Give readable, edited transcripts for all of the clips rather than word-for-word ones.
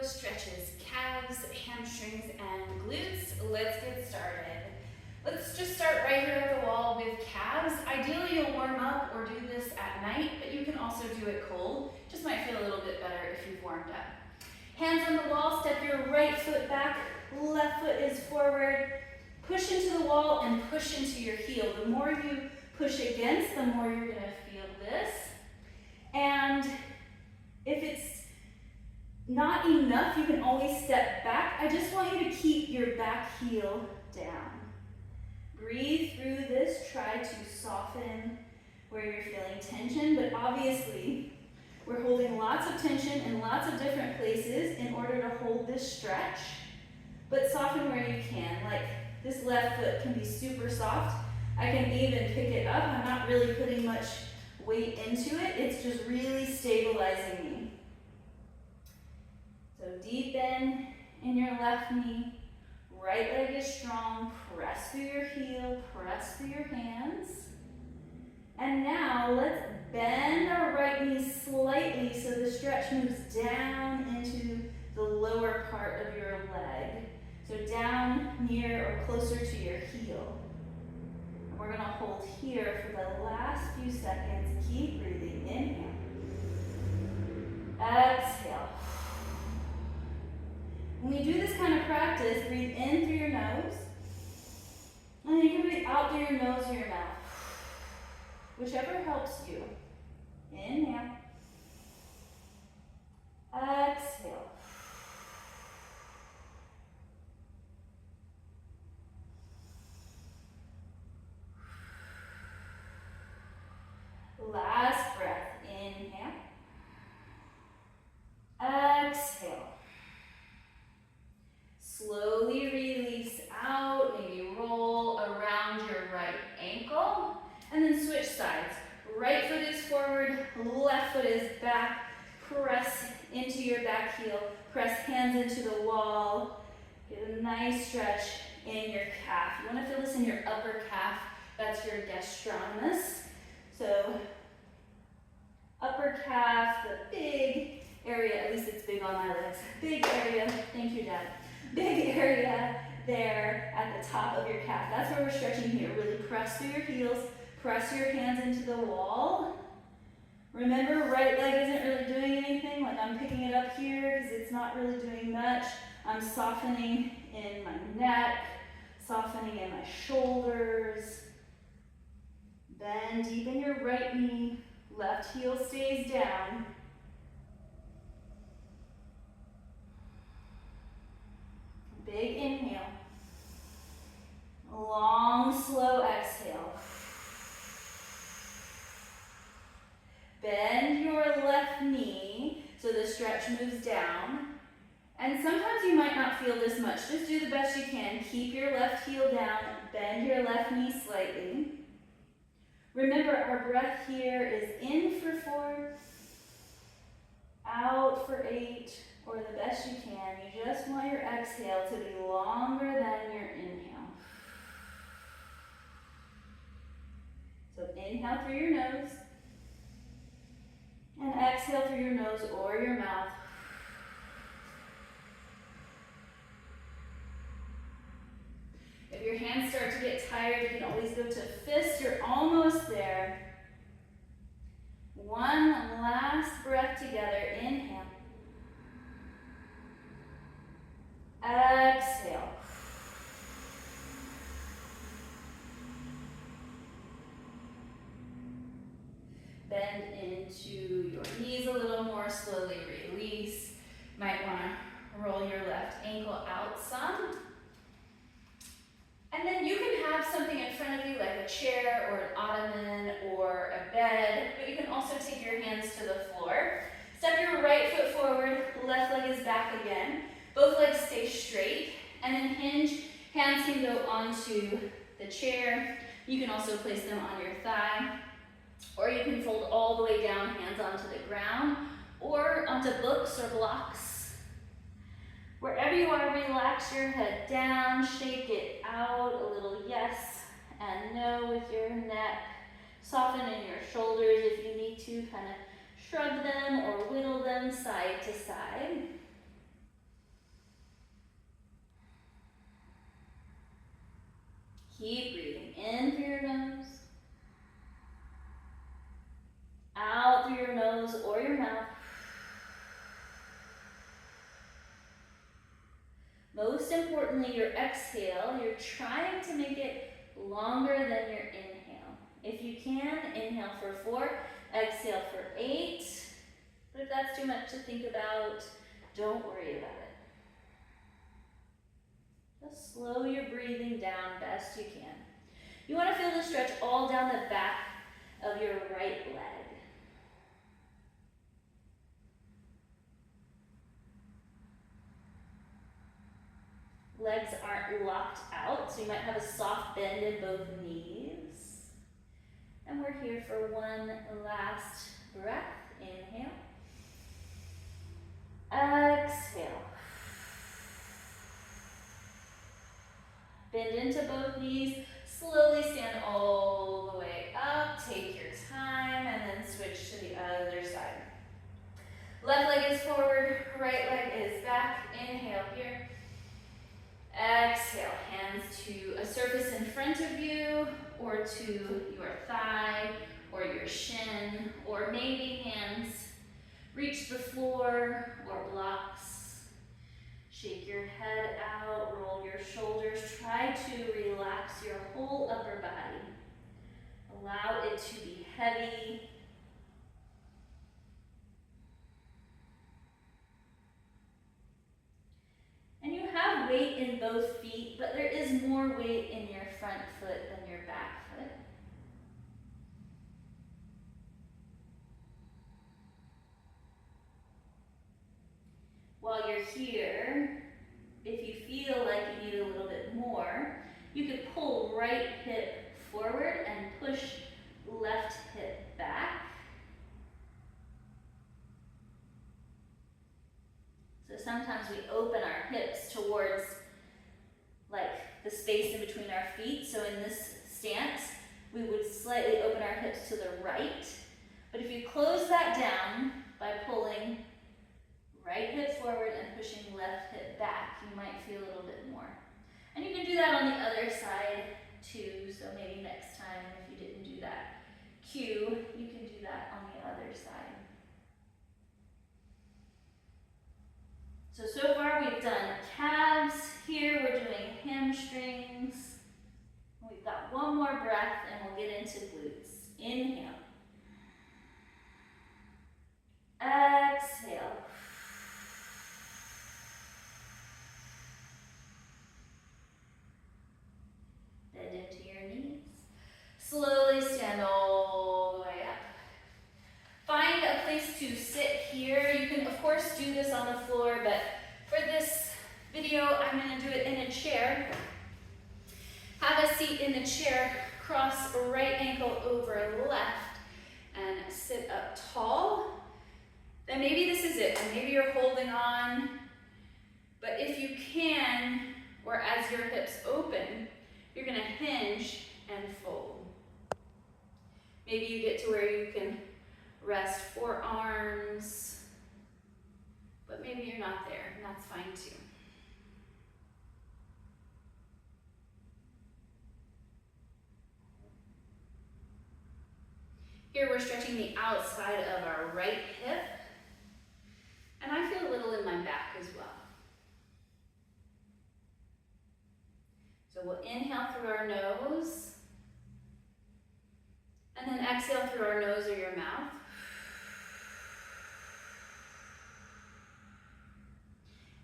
stretches, calves, hamstrings, and glutes. Let's get started. Let's just start right here at the wall with calves. Ideally, you'll warm up or do this at night, but you can also do it cold. Just might feel a little bit better if you've warmed up. Hands on the wall, step your right foot back, left foot is forward. Push into the wall and push into your heel. The more you push against, the more you're gonna feel this. And if it's not enough, you can always step back. I just want you to keep your back heel down. Breathe through this. Try to soften where you're feeling tension, but obviously we're holding lots of tension in lots of different places in order to hold this stretch, but soften where you can. Like this left foot can be super soft. I can even pick it up. I'm not really putting much weight into it. It's just really stabilizing me. So deepen in your left knee. Right leg is strong. Press through your heel. Press through your hands. And now let's bend our right knee slightly so the stretch moves down into the lower part of your leg. So down near or closer to your heel. And we're gonna hold here for the last few seconds. Keep breathing. Inhale. Exhale. When you do this kind of practice, breathe in through your nose. And then you can breathe out through your nose or your mouth. Whichever helps you. Inhale. Exhale. Last breath. Inhale. Exhale. Slowly release out. Maybe roll around your right ankle. And then switch sides. Right foot is forward, left foot is back. Press into your back heel. Press hands into the wall. Get a nice stretch in your calf. You want to feel this in your upper calf. That's your gastrocnemius. So upper calf, the big area, at least it's big on my legs. Big area, thank you, Dad. Big area there at the top of your calf. That's where we're stretching here. Really press through your heels. Press your hands into the wall. Remember, right leg isn't really doing anything. Like I'm picking it up here because it's not really doing much. I'm softening in my neck, softening in my shoulders. Bend deep in your right knee. Left heel stays down. Big inhale. Long, slow exhale. Bend your left knee so the stretch moves down. And sometimes you might not feel this much. Just do the best you can. Keep your left heel down. Bend your left knee slightly. Remember, our breath here is in for 4, out for 8, or the best you can. You just want your exhale to be longer than your inhale. So inhale through your nose. And exhale through your nose or your mouth. If your hands start to get tired, you can always go to fist. You're almost there. One last breath together. Inhale. Exhale. Bend into your knees a little more, slowly release. Might want to roll your left ankle out some. And then you can have something in front of you like a chair or an ottoman or a bed, but you can also take your hands to the floor. Step your right foot forward, left leg is back again. Both legs stay straight and then hinge. Hands can go onto the chair. You can also place them on your thigh. Or you can fold all the way down, hands onto the ground, or onto books or blocks. Wherever you are, relax your head down, shake it out, a little yes and no with your neck. Soften in your shoulders if you need to, kind of shrug them or whittle them side to side. Most importantly, your exhale, you're trying to make it longer than your inhale. If you can, inhale for 4, exhale for 8. But if that's too much to think about, don't worry about it. Just slow your breathing down best you can. You want to feel the stretch all down the back of your right leg. Legs aren't locked out, so you might have a soft bend in both knees. And we're here for one last breath. Inhale. Exhale. Bend into both knees. Slowly stand all the way up. Take your time and then switch to the other side. Left leg is forward, right leg is back. Inhale here. Exhale, hands to a surface in front of you or to your thigh or your shin, or maybe hands reach the floor or blocks. Shake your head out, roll your shoulders. Try to relax your whole upper body. Allow it to be heavy. And you have weight in both feet, but there is more weight in your front foot than your back foot. While you're here, if you feel like you need a little bit more, you could pull right hip forward and push left hip back. So sometimes we open our hips towards like the space in between our feet. So in this stance, we would slightly open our hips to the right. But if you close that down by pulling right hip forward and pushing left hip back, you might feel a little bit more. And you can do that on the other side too. So maybe next time, if you didn't do that cue, you can do that on the other side. So far we've done calves. Here we're doing hamstrings. We've got one more breath and we'll get into glutes. Inhale. Exhale. Bend into your knees. Slowly stand all the way up. Find a place to sit here. You can, of course, do this on the floor, but for this video, I'm going to do it in a chair. Have a seat in the chair, cross right ankle over left, and sit up tall. Then maybe this is it, and maybe you're holding on, but if you can, or as your hips open, you're going to hinge and fold. Maybe you get to where you can rest forearms, but maybe you're not there, and that's fine too. Here we're stretching the outside of our right hip, and I feel a little in my back as well. So we'll inhale through our nose, and then exhale through our nose or your mouth.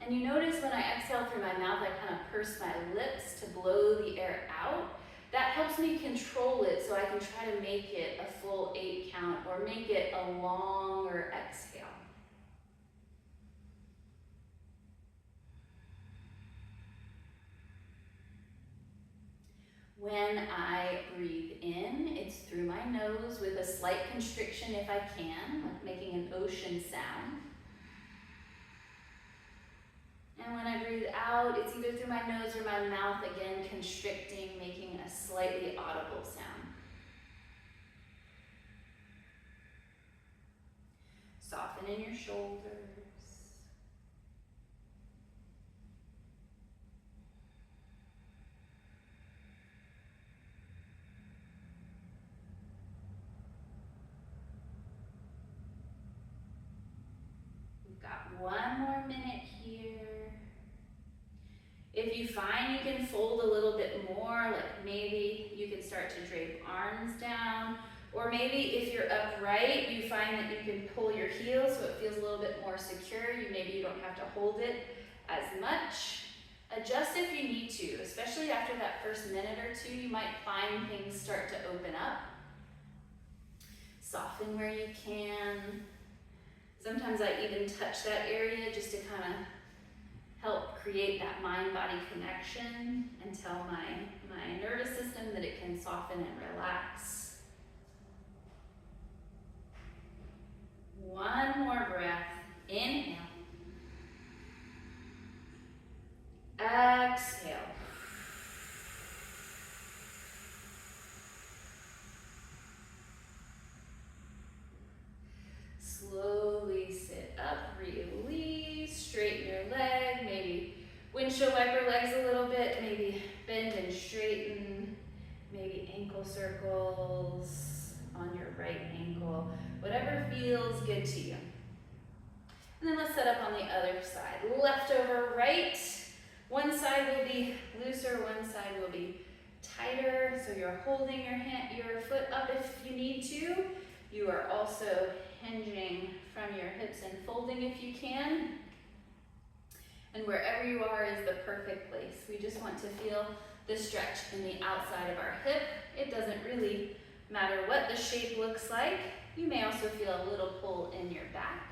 And you notice when I exhale through my mouth, I kind of purse my lips to blow the air out. That helps me control it so I can try to make it a full 8 count or make it a longer exhale. When I breathe in, it's through my nose with a slight constriction if I can, like making an ocean sound. And when I breathe out, it's either through my nose or my mouth, again constricting, making a slightly audible sound. Soften in your shoulders. We've got one more minute here. If you find you can fold a little bit more, like maybe you can start to drape arms down, or maybe if you're upright, you find that you can pull your heels so it feels a little bit more secure. Maybe you don't have to hold it as much. Adjust if you need to, especially after that first minute or two, you might find things start to open up. Soften where you can. Sometimes I even touch that area just to kind of help create that mind-body connection and tell my nervous system that it can soften and relax. One more breath. Inhale. Exhale. Slowly sit up, release, straighten your leg, maybe windshield wiper legs a little bit, maybe bend and straighten, maybe ankle circles on your right ankle, whatever feels good to you. And then let's set up on the other side. Left over right. One side will be looser, one side will be tighter. So you're holding your foot up if you need to. You are also hinging from your hips and folding if you can. And wherever you are is the perfect place. We just want to feel the stretch in the outside of our hip. It doesn't really matter what the shape looks like. You may also feel a little pull in your back.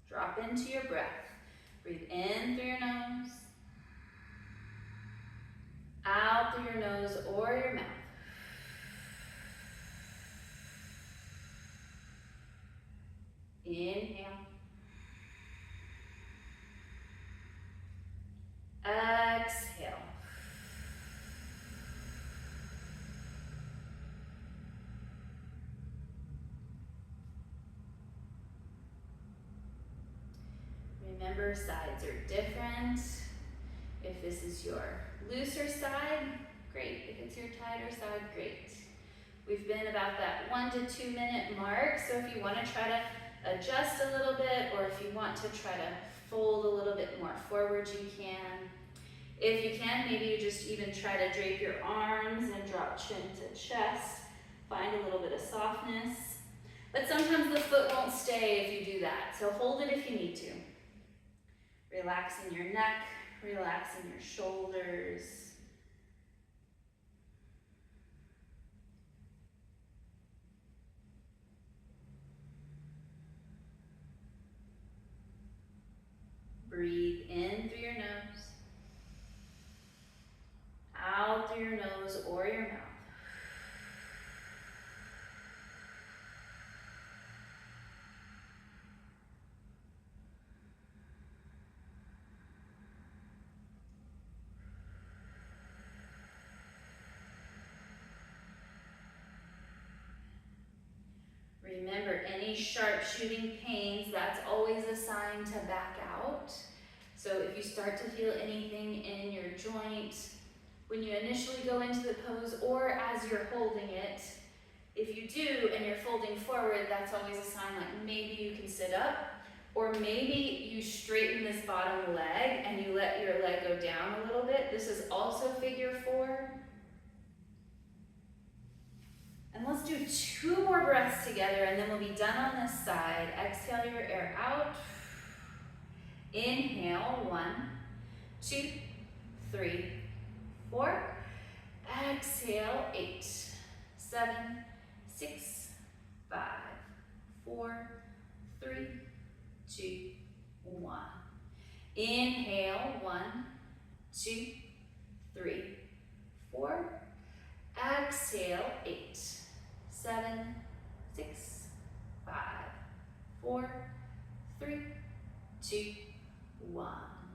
Drop into your breath. Breathe in through your nose, out through your nose or your mouth. Inhale. Exhale. Remember, sides are different. If this is your looser side, great. If it's your tighter side, great. We've been about that 1 to 2 minute mark, so if you want to try to adjust a little bit, or if you want to try to fold a little bit more forward, you can. If you can, maybe you just even try to drape your arms and drop chin to chest. Find a little bit of softness. But sometimes the foot won't stay if you do that, so hold it if you need to. Relax in your neck, relax in your shoulders. Breathe in through your nose, out through your nose or your mouth. Remember, any sharp shooting pains, that's always a sign to back out. So if you start to feel anything in your joint, when you initially go into the pose or as you're holding it, if you do and you're folding forward, that's always a sign like maybe you can sit up, or maybe you straighten this bottom leg and you let your leg go down a little bit. This is also figure 4. And let's do 2 more breaths together and then we'll be done on this side. Exhale your air out. Inhale, 1, 2, 3, 4. Exhale, 8, 7, 6, 5, 4, 3, 2, 1. Inhale, 1, 2, 3, 4. Exhale, 8, 7, 6, 5, 4, 3, 2, 1.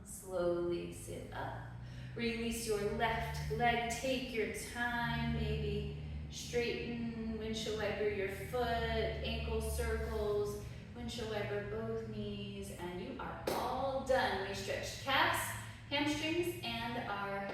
Slowly sit up. Release your left leg. Take your time. Maybe straighten, windshield wiper your foot, ankle circles, windshield wiper both knees, and you are all done. We stretched calves, hamstrings, and our